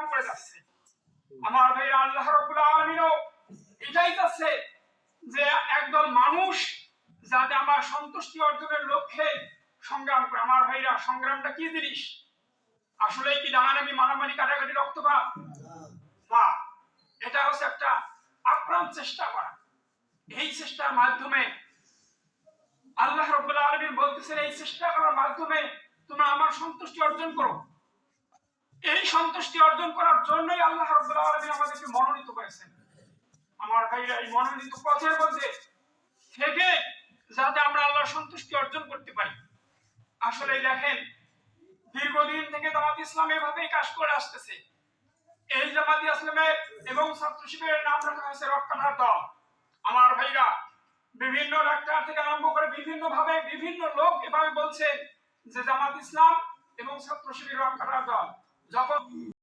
সংগ্রাম করে যাচ্ছে। আমার ভাই আল্লাহ রাব্বুল আলামিনও এটাই চাচ্ছে যে একদল মানুষ যাতে আমার সন্তুষ্টি অর্জনের লক্ষ্যে সংগ্রাম করে। আমার ভাইরা, সংগ্রামটা কি জিনিস? আসলে কি দাঁড়ানামি, মারামারি, কাটাকাটি, রক্তপাত? না, এটা হচ্ছে একটা আপ্রাণ চেষ্টা করা। এই চেষ্টার মাধ্যমে আল্লাহ রাব্বুল আলামিন বলতেছেন, এই চেষ্টা করার মাধ্যমে তোমরা আমার সন্তুষ্টি অর্জন করো। এই সন্তুষ্টি অর্জন করার জন্যই আল্লাহ রাব্বুল আলামিন আমাদেরকে মনোনীত করেছেন। আমার ভাইরা, এই মনোনীত পথের মধ্যে থেকে যাতে আমরা আল্লাহর সন্তুষ্টি অর্জন করতে পারি। আসলে দেখেন, দীর্ঘদিন থেকে জামাত ইসলাম এভাবেই কাজ করে আসতেছে। এই জামাত ইসলামের এবং ছাত্র শিবিরের নাম রাখা হয়েছে রক্ষার দল। আমার ভাইরা, বিভিন্ন ডাক্তার থেকে আরম্ভ করে বিভিন্ন ভাবে বিভিন্ন লোক এভাবে বলছে যে জামাত ইসলাম এবং ছাত্র শিবির রক্ষার দল। যখন